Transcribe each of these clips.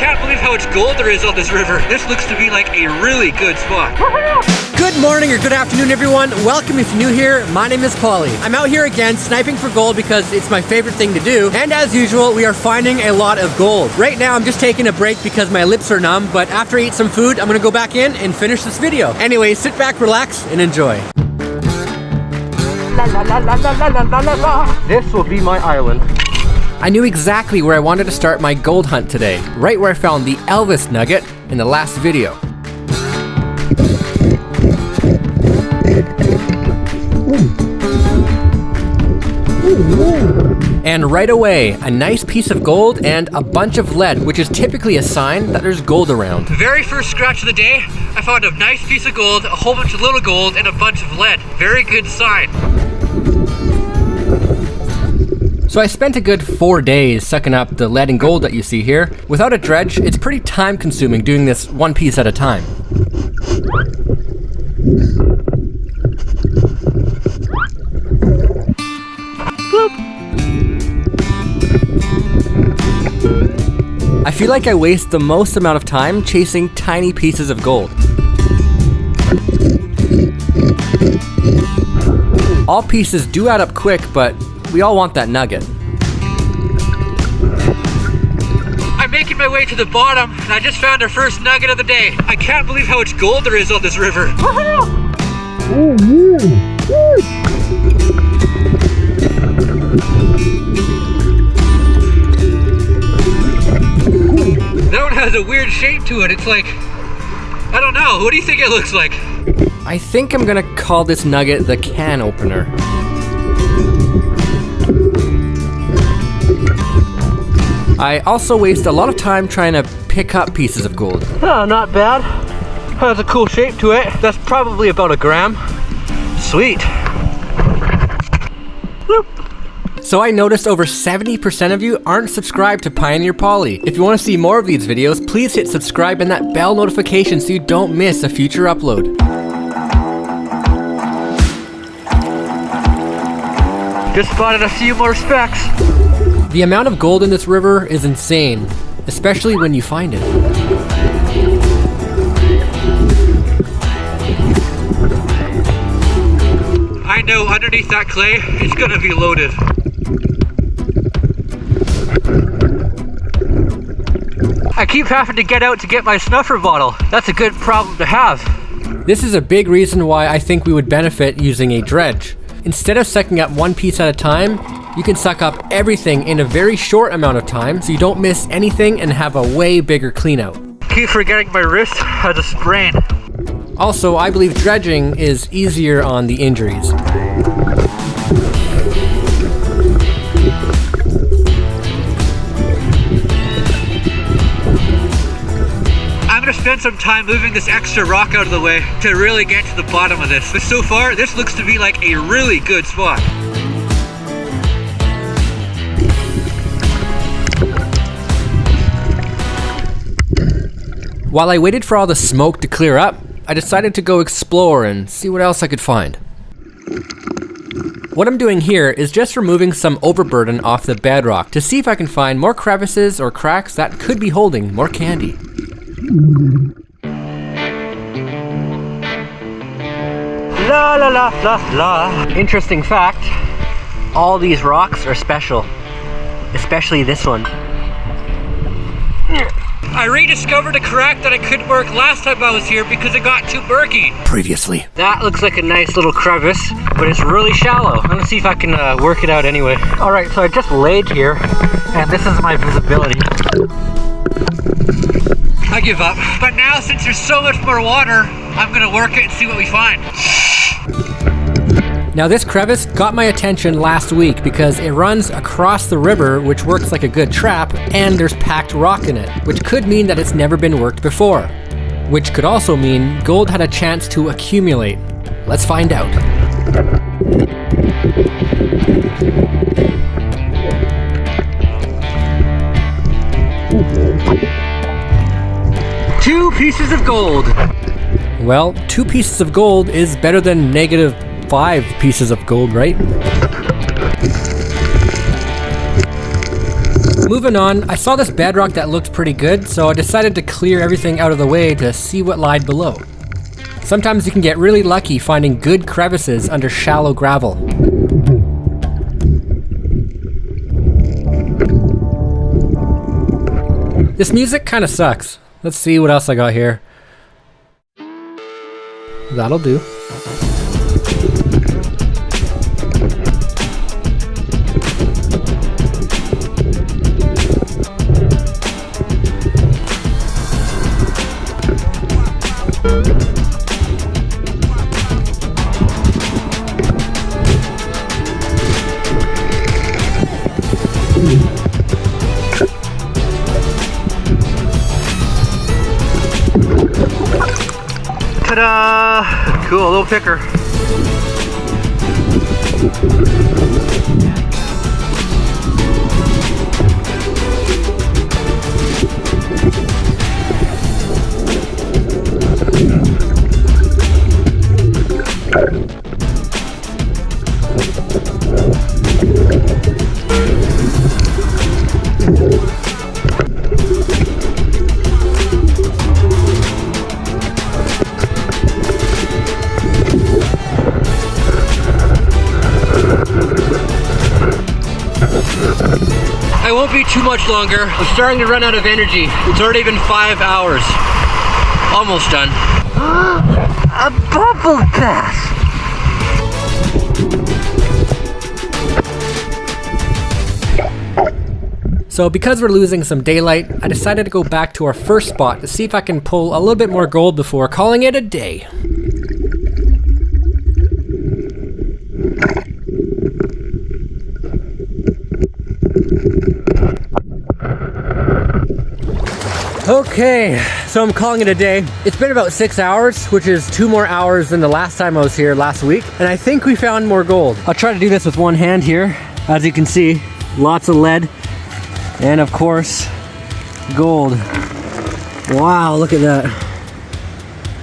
can't believe how much gold there is on this river. This looks to be like a really good spot. Good morning or good afternoon, everyone. Welcome if you're new here. My name is Paulie. I'm out here again sniping for gold because it's my favorite thing to do. And as usual, we are finding a lot of gold. Right now, I'm just taking a break because my lips are numb, but after I eat some food, I'm gonna go back in and finish this video. Anyway, sit back, relax, and enjoy. This will be my island. I knew exactly where I wanted to start my gold hunt today, right where I found the Elvis nugget in the last video. And right away, a nice piece of gold and a bunch of lead, which is typically a sign that there's gold around. The very first scratch of the day, I found a nice piece of gold, a whole bunch of little gold, and a bunch of lead. Very good sign. So I spent a good 4 days sucking up the lead and gold that you see here. Without a dredge, it's pretty time consuming doing this one piece at a time. I feel like I waste the most amount of time chasing tiny pieces of gold. All pieces do add up quick, but we all want that nugget. I'm making my way to the bottom, and I just found our first nugget of the day. I can't believe how much gold there is on this river. That one has a weird shape to it. It's like, I don't know. What do you think it looks like? I think I'm gonna call this nugget the can opener. I also waste a lot of time trying to pick up pieces of gold. Oh, not bad. Has a cool shape to it. That's probably about a gram. Sweet. Whoop. So I noticed over 70% of you aren't subscribed to Pioneer Paulie. If you want to see more of these videos, please hit subscribe and that bell notification so you don't miss a future upload. Just spotted a few more specks. The amount of gold in this river is insane, especially when you find it. I know underneath that clay, it's gonna be loaded. I keep having to get out to get my snuffer bottle. That's a good problem to have. This is a big reason why I think we would benefit using a dredge. Instead of sucking up one piece at a time, you can suck up everything in a very short amount of time so you don't miss anything and have a way bigger clean out. Keep forgetting my wrist has a sprain. Also, I believe dredging is easier on the injuries. I'm gonna spend some time moving this extra rock out of the way to really get to the bottom of this. But so far, this looks to be like a really good spot. While I waited for all the smoke to clear up, I decided to go explore and see what else I could find. What I'm doing here is just removing some overburden off the bedrock to see if I can find more crevices or cracks that could be holding more candy. La la la la la. Interesting fact, all these rocks are special, especially this one. I rediscovered a crack that I couldn't work last time I was here because it got too murky. Previously. That looks like a nice little crevice, but it's really shallow. I'm gonna see if I can work it out anyway. All right, so I just laid here, and this is my visibility. I give up. But now, since there's so much more water, I'm gonna work it and see what we find. Now this crevice got my attention last week because it runs across the river, which works like a good trap, and there's packed rock in it, which could mean that it's never been worked before. Which could also mean gold had a chance to accumulate. Let's find out. Two pieces of gold. Well, 2 pieces of gold is better than -5 pieces of gold, right? Moving on, I saw this bedrock that looked pretty good, so I decided to clear everything out of the way to see what lied below. Sometimes you can get really lucky finding good crevices under shallow gravel. This music kind of sucks. Let's see what else I got here. That'll do. Ta-da! Cool, little picker. I won't be too much longer. I'm starting to run out of energy. It's already been 5 hours. Almost done. A bubble bath. So because we're losing some daylight, I decided to go back to our first spot to see if I can pull a little bit more gold before calling it a day. Okay, so I'm calling it a day. It's been about 6 hours, which is 2 more hours than the last time I was here last week, and I think we found more gold. I'll try to do this with one hand here. As you can see, lots of lead, and of course, gold. Wow, look at that.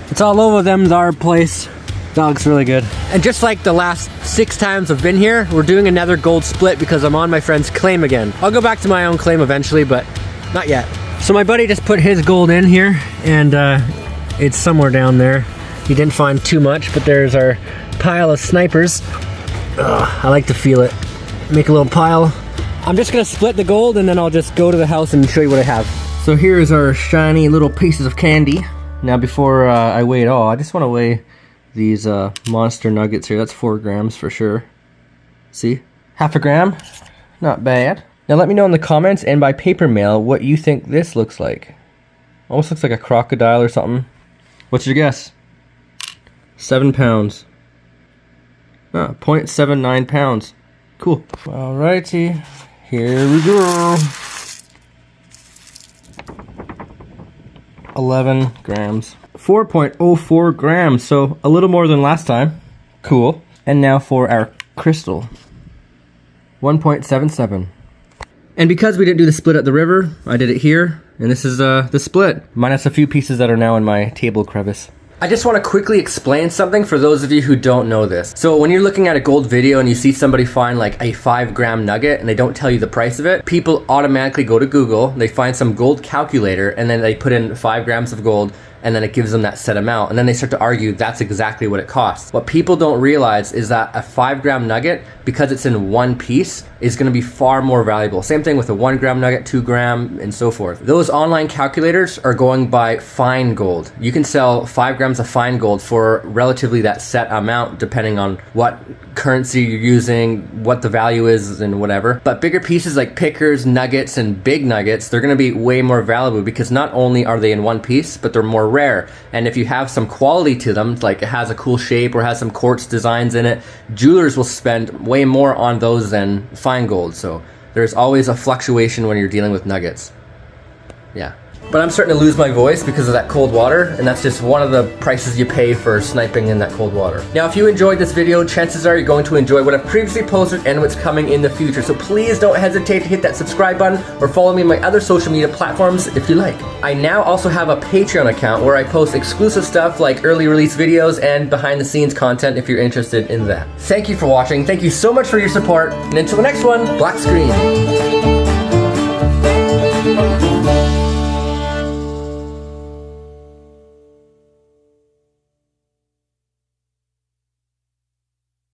It's all over them, our place. That looks really good. And just like the last 6 times I've been here, we're doing another gold split because I'm on my friend's claim again. I'll go back to my own claim eventually, but not yet. So my buddy just put his gold in here, and it's somewhere down there. He didn't find too much, but there's our pile of snipers. Ugh, I like to feel it. Make a little pile. I'm just gonna split the gold, and then I'll just go to the house and show you what I have. So here's our shiny little pieces of candy. Now before I weigh it all, I just want to weigh these monster nuggets here. That's 4 grams for sure. See? Half a gram. Not bad. Now let me know in the comments and by paper mail what you think this looks like. Almost looks like a crocodile or something. What's your guess? 7 pounds. 0.79 pounds. Cool. Alrighty, here we go. 11 grams. 4.04 grams, so a little more than last time. Cool. And now for our crystal. 1.77. And because we didn't do the split at the river, I did it here, and this is the split, minus a few pieces that are now in my table crevice. I just want to quickly explain something for those of you who don't know this. So when you're looking at a gold video and you see somebody find like a 5-gram nugget and they don't tell you the price of it, people automatically go to Google, they find some gold calculator, and then they put in 5 grams of gold, and then it gives them that set amount, and then they start to argue that's exactly what it costs. What people don't realize is that a 5-gram nugget, because it's in one piece, is going to be far more valuable. Same thing with a 1-gram nugget, 2-gram, and so forth. Those online calculators are going by fine gold. You can sell 5 grams of fine gold for relatively that set amount, depending on what currency you're using, what the value is, and whatever. But bigger pieces like pickers, nuggets, and big nuggets, they're going to be way more valuable because not only are they in one piece, but they're more rare. And if you have some quality to them, like it has a cool shape or has some quartz designs in it, jewelers will spend way more on those than fine gold. So there's always a fluctuation when you're dealing with nuggets. Yeah. But I'm starting to lose my voice because of that cold water, and that's just one of the prices you pay for sniping in that cold water. Now, if you enjoyed this video, chances are you're going to enjoy what I've previously posted and what's coming in the future. So please don't hesitate to hit that subscribe button or follow me on my other social media platforms if you like. I now also have a Patreon account where I post exclusive stuff like early release videos and behind the scenes content if you're interested in that. Thank you for watching. Thank you so much for your support, and until the next one, Black Screen.